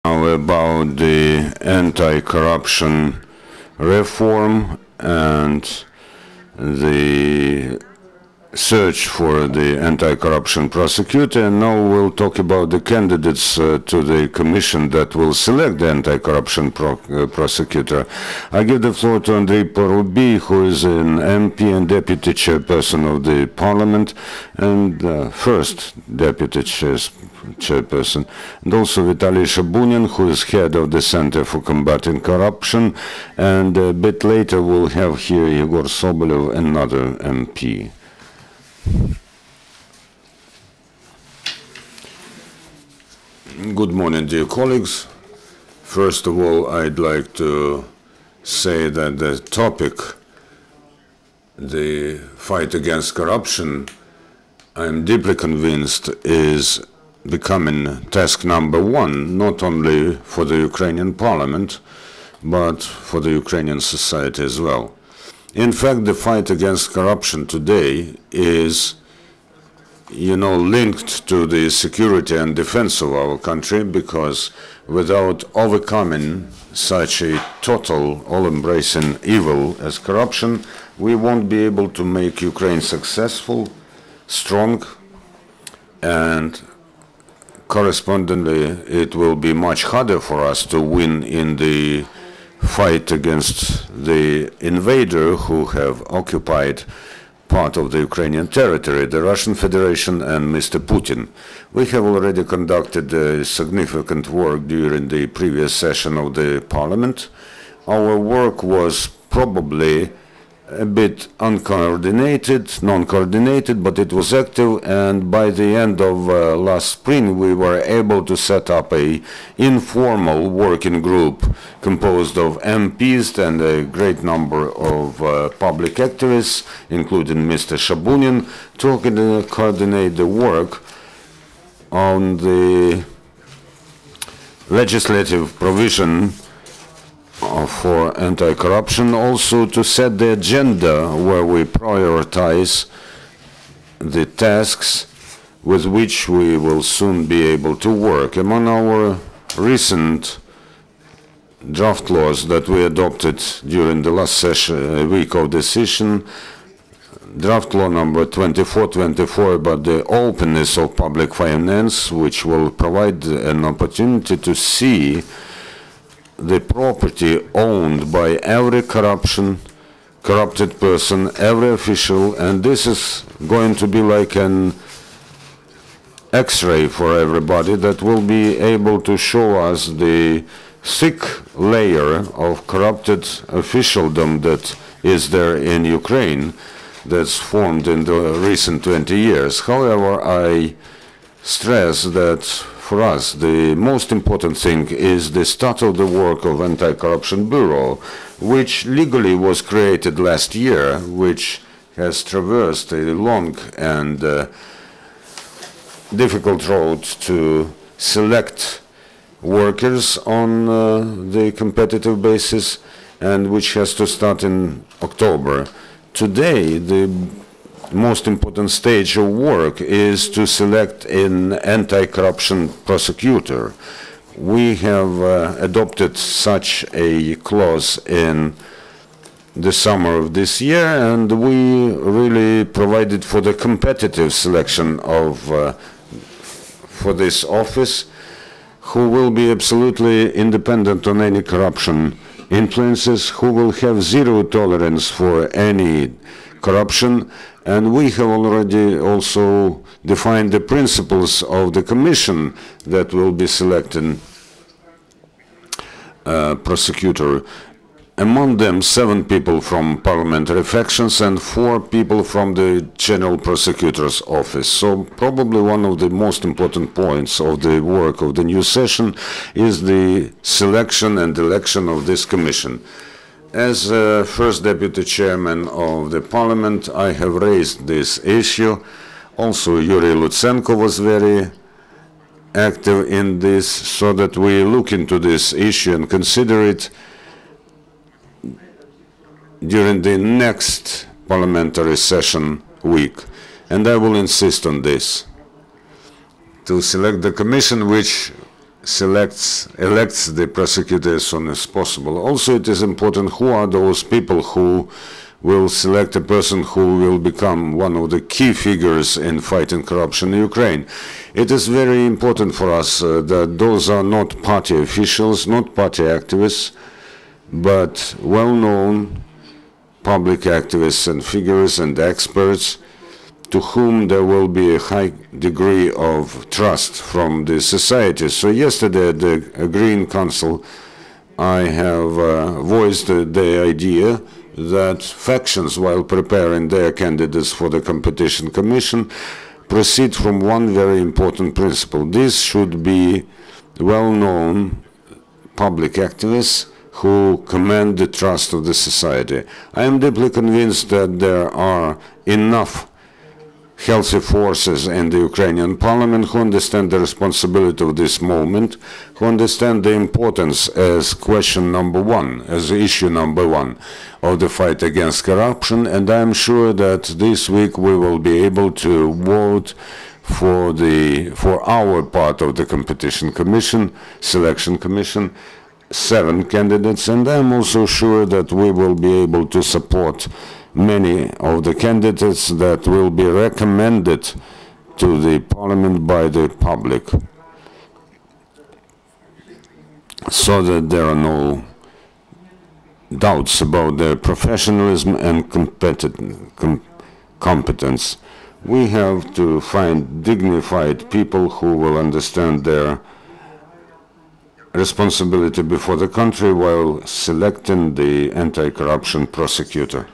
Now about the anti-corruption reform and the search for the anti-corruption prosecutor, and now we'll talk about the candidates to the commission that will select the anti-corruption prosecutor. I give the floor to Andriy Parubiy, who is an MP and deputy chairperson of the parliament, and first deputy chairperson, and also Vitaly Shabunin, who is head of the Center for Combating Corruption, and a bit later we'll have here Yegor Sobolev, another MP. Good morning, dear colleagues. First of all, I'd like to say that the topic, the fight against corruption, I'm deeply convinced is becoming task number one, not only for the Ukrainian parliament, but for the Ukrainian society as well. In fact, the fight against corruption today is, linked to the security and defense of our country, because without overcoming such a total, all-embracing evil as corruption, we won't be able to make Ukraine successful, strong, and correspondingly, it will be much harder for us to win in the fight against the invader who have occupied part of the Ukrainian territory, the Russian Federation and Mr. Putin. We have already conducted significant work during the previous session of the parliament. Our work was probably a bit uncoordinated, non-coordinated, but it was active, and by the end of last spring we were able to set up a informal working group composed of MPs and a great number of public activists, including Mr. Shabunin, to coordinate the work on the legislative provision for anti-corruption, also to set the agenda where we prioritize the tasks with which we will soon be able to work. Among our recent draft laws that we adopted during the last week of the session, draft law number 2424 about the openness of public finance, which will provide an opportunity to see the property owned by every corrupted person, every official, and this is going to be like an X-ray for everybody that will be able to show us the thick layer of corrupted officialdom that is there in Ukraine, that's formed in the recent 20 years. However, I stress that for us, the most important thing is the start of the work of Anti-Corruption Bureau, which legally was created last year, which has traversed a long and difficult road to select workers on the competitive basis, and which has to start in October. Today, the most important stage of work is to select an anti-corruption prosecutor. We have adopted such a clause in the summer of this year, and we really provided for the competitive selection of for this office, who will be absolutely independent on any corruption influences, who will have zero tolerance for any corruption. And we have already also defined the principles of the commission that will be selecting prosecutor. Among them, 7 people from parliamentary factions and 4 people from the General Prosecutor's Office. So probably one of the most important points of the work of the new session is the selection and election of this commission. As first deputy chairman of the parliament, I have raised this issue. Also, Yuri Lutsenko was very active in this, so that we look into this issue and consider it during the next parliamentary session week. And I will insist on this, to select the commission which elects the prosecutor as soon as possible. Also, it is important who are those people who will select a person who will become one of the key figures in fighting corruption in Ukraine. It is very important for us that those are not party officials, not party activists, but well-known public activists and figures and experts to whom there will be a high degree of trust from the society. So yesterday at the Green Council, I have voiced the idea that factions, while preparing their candidates for the Competition Commission, proceed from one very important principle. These should be well-known public activists who command the trust of the society. I am deeply convinced that there are enough healthy forces in the Ukrainian parliament who understand the responsibility of this moment, who understand the importance as question number one, as issue number one of the fight against corruption, and I am sure that this week we will be able to vote for our part of the Competition Commission, Selection Commission, 7 candidates, and I am also sure that we will be able to support many of the candidates that will be recommended to the parliament by the public, so that there are no doubts about their professionalism and competence. We have to find dignified people who will understand their responsibility before the country while selecting the anti-corruption prosecutor.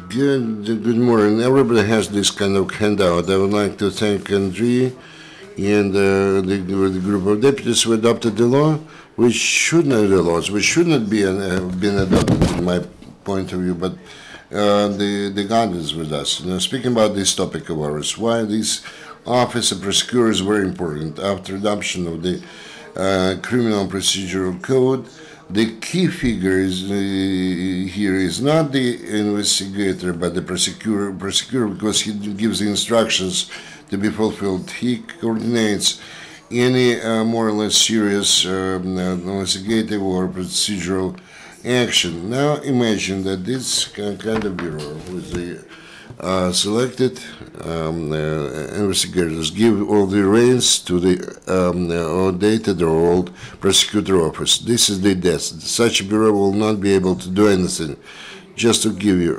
Good morning. Everybody has this kind of handout. I would like to thank Andriy and the group of deputies who adopted the law, which should not be been adopted, in my point of view, but the God is with us. Speaking about this topic of ours, why this office of prosecutor is very important. After adoption of the criminal procedural code, the key figure here is not the investigator, but the prosecutor, because he gives the instructions to be fulfilled. He coordinates any more or less serious investigative or procedural action. Now imagine that this kind of bureau with the selected investigators give all the reins to the outdated or old prosecutor office. This is the desk. Such a bureau will not be able to do anything. Just to give you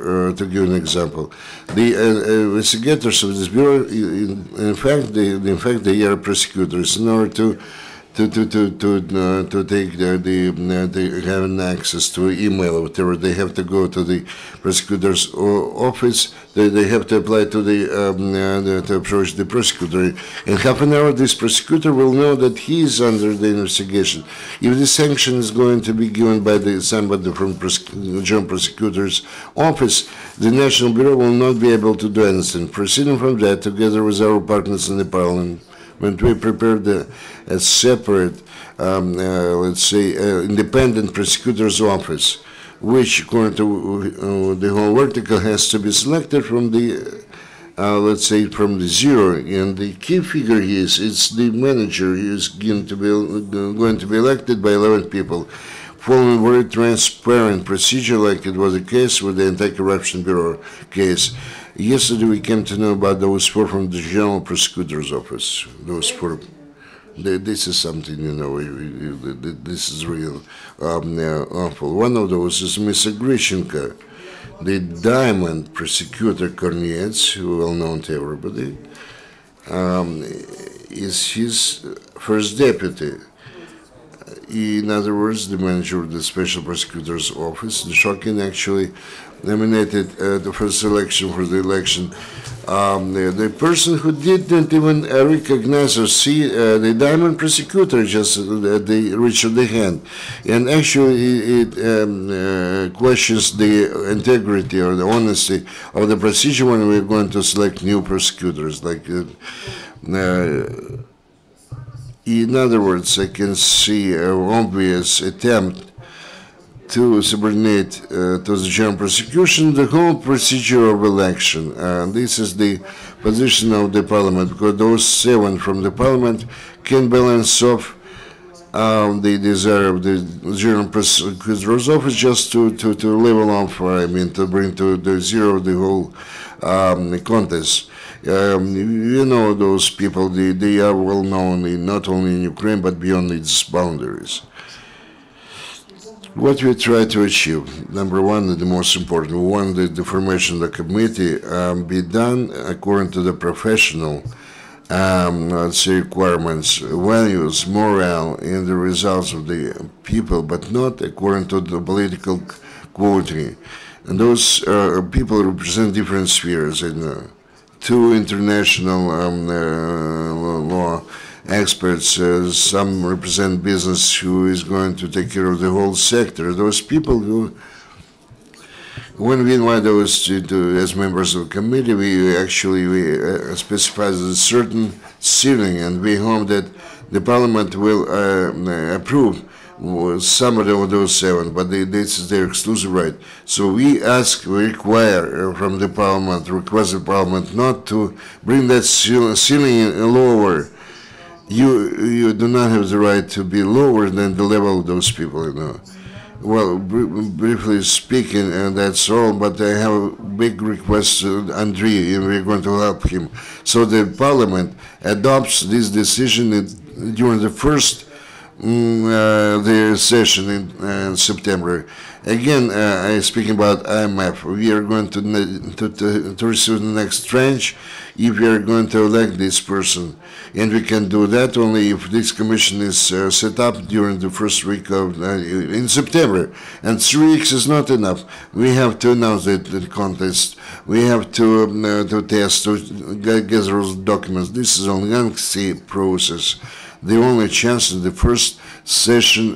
an example, the investigators of this bureau, in fact, they are prosecutors. In order to take they have an access to email or whatever, they have to go to the prosecutor's office. They have to apply to to approach the prosecutor. In half an hour, this prosecutor will know that he is under the investigation. If the sanction is going to be given by somebody from the General Prosecutor's office, the National Bureau will not be able to do anything. Proceeding from that, together with our partners in the Parliament, when we prepared a separate, let's say, independent prosecutor's office, which, according to the whole vertical, has to be selected from the, let's say, from the zero. And the key figure is it's the manager who is going to be elected by 11 people, following very transparent procedure, like it was the case with the Anti-Corruption Bureau case. Yesterday we came to know about those 4 from the General Prosecutor's Office. Those 4. This is something, this is real awful. One of those is Mr. Grishenko, the diamond prosecutor Kornets, who well known to everybody, is his first deputy. In other words, the manager of the Special Prosecutor's Office. The Shokin actually nominated the first selection for the election. The person who didn't even recognize or see the diamond prosecutor just at the reach of the hand. And actually it questions the integrity or the honesty of the procedure when we're going to select new prosecutors. Like, in other words, I can see an obvious attempt to subordinate to the General Prosecution the whole procedure of election. This is the position of the Parliament, because those 7 from the Parliament can balance off the desire of the General Prosecutor's Office just to level off, I mean, to bring to the zero the whole contest. You know those people, they are well known not only in Ukraine but beyond its boundaries. What we try to achieve, number one, the most important, we want the formation of the committee be done according to the professional requirements, values, morale, and the results of the people, but not according to the political quoting. And those people represent different spheres. And two international law experts, some represent business who is going to take care of the whole sector. Those people who, when we invite those to as members of the committee, we specify a certain ceiling, and we hope that the parliament will approve some of those seven, but this is their exclusive right. So we require from the parliament, request the parliament not to bring that ceiling lower. You do not have the right to be lower than the level of those people, you know. Well, briefly speaking, and that's all, but I have a big request to Andriy, and we're going to help him. So the parliament adopts this decision during the first the session in September. Again, I'm speaking about IMF. We are going to receive the next tranche if we are going to elect this person. And we can do that only if this commission is set up during the first week of in September. And 3 weeks is not enough. We have to announce the contest. We have to test, to gather those documents. This is a lengthy process. The only chance is the first session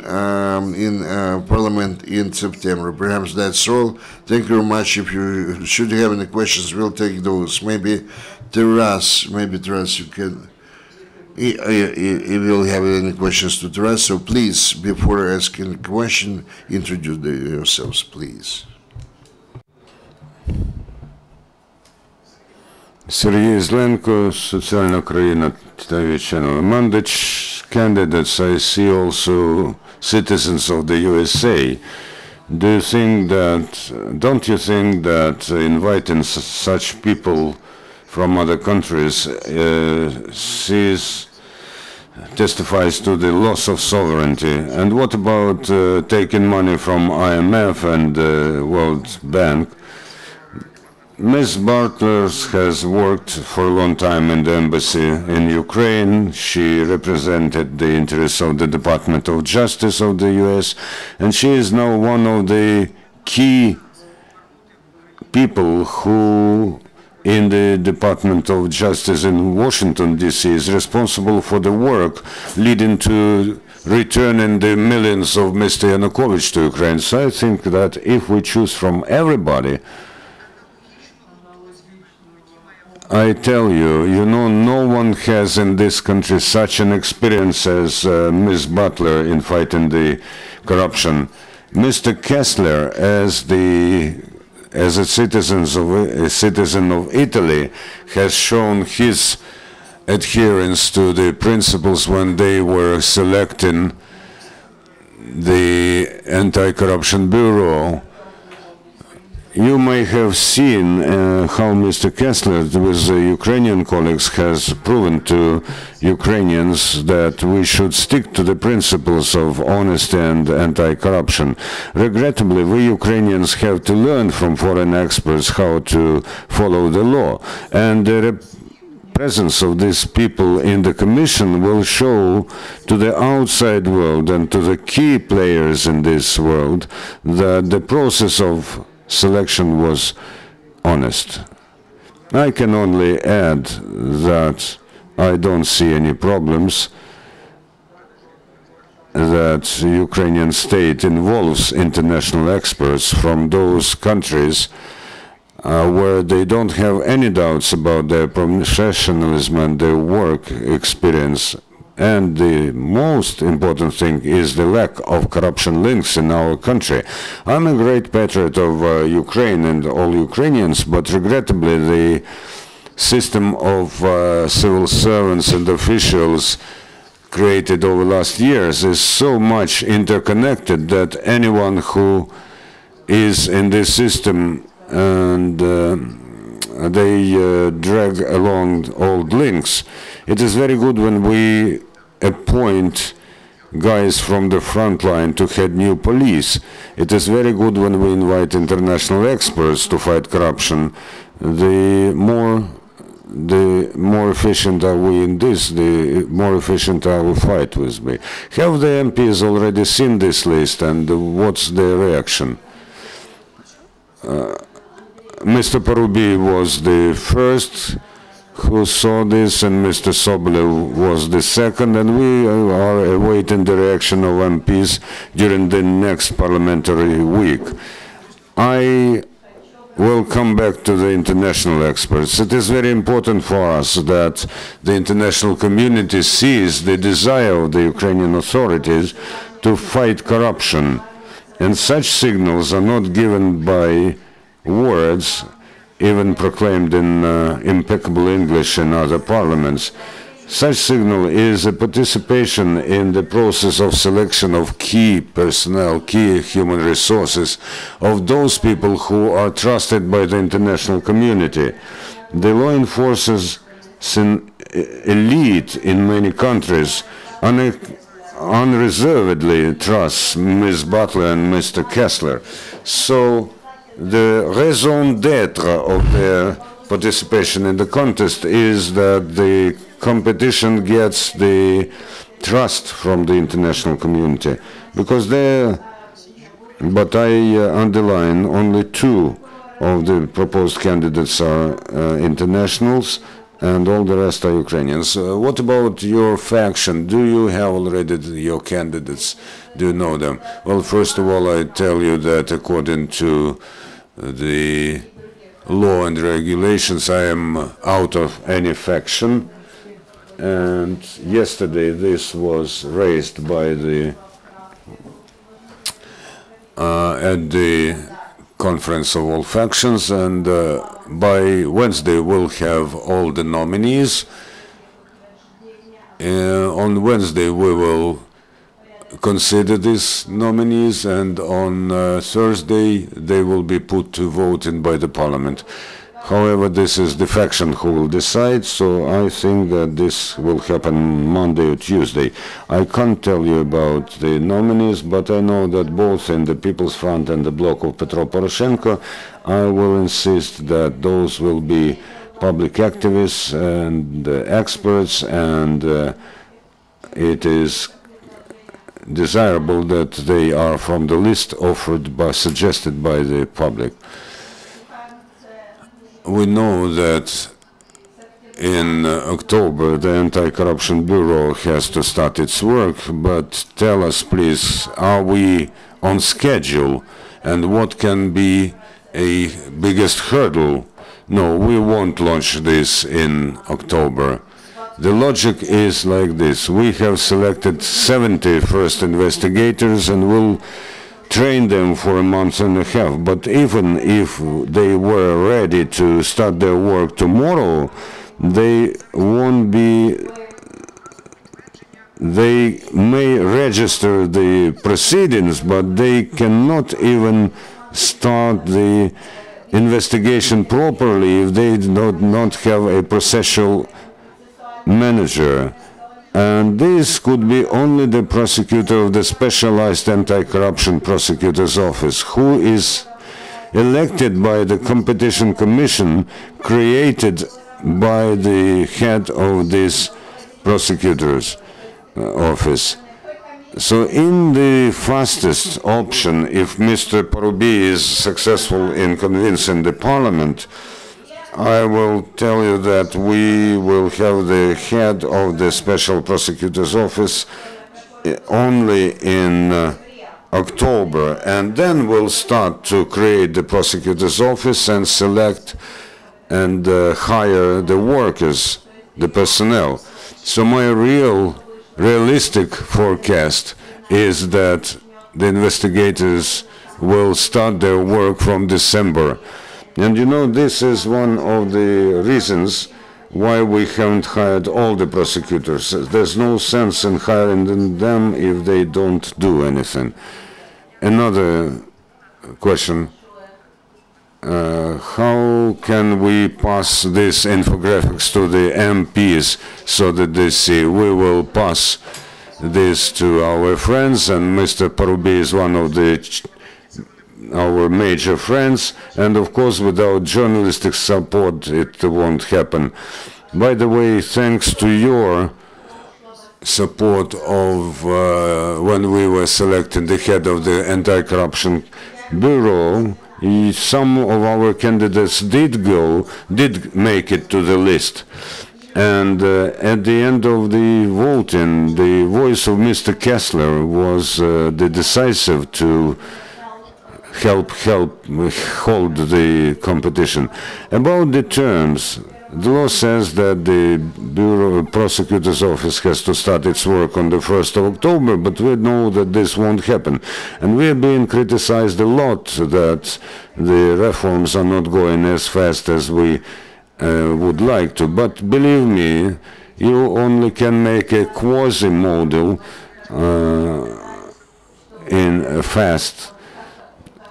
in Parliament in September. Perhaps that's all. Thank you very much. If you should have any questions, we'll take those. Maybe Taras, you can. If you'll have any questions to Taras, so please, before asking a question, introduce yourselves, please. Sergei Zlenko, Социальная Украина TV channel. Among the candidates, I see also citizens of the USA. Don't you think that inviting such people from other countries testifies to the loss of sovereignty? And what about taking money from IMF and World Bank? Ms. Bartlers has worked for a long time in the embassy in Ukraine. She represented the interests of the Department of Justice of the US, and she is now one of the key people who in the Department of Justice in Washington, D.C. is responsible for the work leading to returning the millions of Mr. Yanukovych to Ukraine. So I think that if we choose from everybody, I tell you, no one has in this country such an experience as Ms. Butler in fighting the corruption. Mr. Kessler, as a citizen of Italy, has shown his adherence to the principles when they were selecting the Anti-Corruption Bureau. You may have seen how Mr. Kessler, with the Ukrainian colleagues, has proven to Ukrainians that we should stick to the principles of honesty and anti-corruption. Regrettably, we Ukrainians have to learn from foreign experts how to follow the law. And the presence of these people in the Commission will show to the outside world and to the key players in this world that the process of selection was honest. I can only add that I don't see any problems that Ukrainian state involves international experts from those countries where they don't have any doubts about their professionalism and their work experience. And the most important thing is the lack of corruption links in our country. I'm a great patriot of Ukraine and all Ukrainians, but regrettably the system of civil servants and officials created over last years is so much interconnected that anyone who is in this system and they drag along old links. It is very good when we appoint guys from the front line to head new police. It is very good when we invite international experts to fight corruption. The more efficient are we in this, the more efficient our fight will be. Have the MPs already seen this list, and what's their reaction? Mr. Parubiy was the first who saw this, and Mr. Sobolev was the second, and we are awaiting the reaction of MPs during the next parliamentary week. I will come back to the international experts. It is very important for us that the international community sees the desire of the Ukrainian authorities to fight corruption, and such signals are not given by words, even proclaimed in impeccable English in other parliaments. Such signal is a participation in the process of selection of key personnel, key human resources, of those people who are trusted by the international community. The law enforcers elite in many countries unreservedly trusts Ms. Butler and Mr. Kessler. So the raison d'etre of their participation in the contest is that the competition gets the trust from the international community, because but I underline, only 2 of the proposed candidates are internationals, and all the rest are Ukrainians. What about your faction? Do you have already your candidates? Do you know them? Well, first of all, I tell you that according to the law and regulations, I am out of any faction. And yesterday this was raised by at the conference of all factions, and by Wednesday we'll have all the nominees. On Wednesday we will consider these nominees, and on Thursday they will be put to voting by the parliament. However, this is the faction who will decide, so I think that this will happen Monday or Tuesday. I can't tell you about the nominees, but I know that both in the People's Front and the bloc of Petro Poroshenko, I will insist that those will be public activists and experts, and it is desirable that they are from the list suggested by the public. We know that in October the Anti-Corruption Bureau has to start its work, but tell us please, are we on schedule, and what can be a biggest hurdle? No, we won't launch this in October. The logic is like this: we have selected 70 first investigators and will train them for a month and a half, but even if they were ready to start their work tomorrow, they won't be, they may register the proceedings, but they cannot even start the investigation properly if they do not have a processual manager. And this could be only the prosecutor of the Specialized Anti-Corruption Prosecutor's Office, who is elected by the Competition Commission, created by the head of this prosecutor's office. So in the fastest option, if Mr. Parubiy is successful in convincing the parliament, I will tell you that we will have the head of the Special Prosecutor's Office only in October, and then we'll start to create the Prosecutor's Office and select and hire the workers, the personnel. So my realistic forecast is that the investigators will start their work from December. And you know, this is one of the reasons why we haven't hired all the prosecutors. There's no sense in hiring them if they don't do anything. Another question. How can we pass these infographics to the MPs so that they see? We will pass this to our friends, and Mr. Parubiy is one of our major friends, and of course without journalistic support it won't happen. By the way, thanks to your support of when we were selecting the head of the Anti-Corruption Bureau, some of our candidates did make it to the list. And at the end of the voting, the voice of Mr. Kessler was the decisive to help hold the competition. About the terms, the law says that the Bureau Prosecutor's Office has to start its work on the 1st of October, but we know that this won't happen. And we are being criticized a lot that the reforms are not going as fast as we would like to. But believe me, you only can make a quasi-model in fast.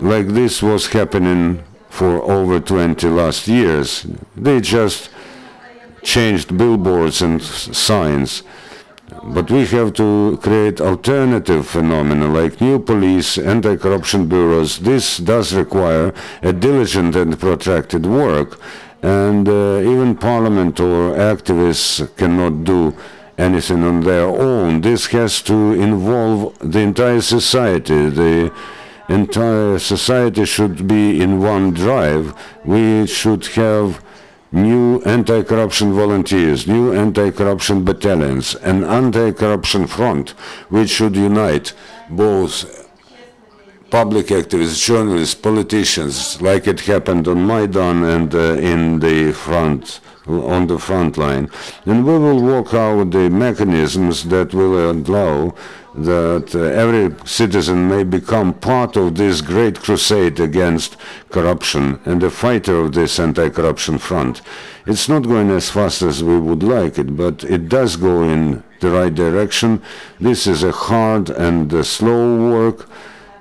Like this was happening for over 20 last years. They just changed billboards and signs. But we have to create alternative phenomena like new police, anti-corruption bureaus. This does require a diligent and protracted work, and even parliament or activists cannot do anything on their own. This has to involve the entire society. The entire society should be in one drive. We should have new anti-corruption volunteers, new anti-corruption battalions, an anti-corruption front which should unite both public activists, journalists, politicians, like it happened on Maidan and on the front line. And we will work out the mechanisms that will allow that every citizen may become part of this great crusade against corruption and a fighter of this anti-corruption front. It's not going as fast as we would like it, but it does go in the right direction. This is a hard and slow work,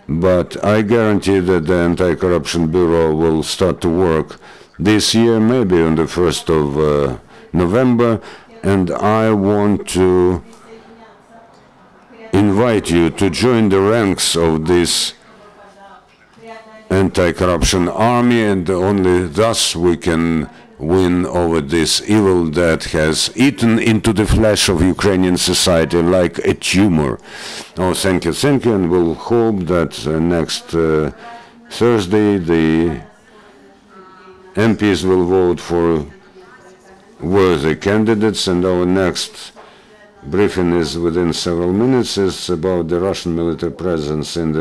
but I guarantee that the Anti-Corruption Bureau will start to work this year, maybe on the 1st of November, and I want to invite you to join the ranks of this anti-corruption army, and only thus we can win over this evil that has eaten into the flesh of Ukrainian society like a tumor. Oh, thank you, and we'll hope that next Thursday the MPs will vote for worthy candidates, and our next briefing is within several minutes. It's about the Russian military presence in the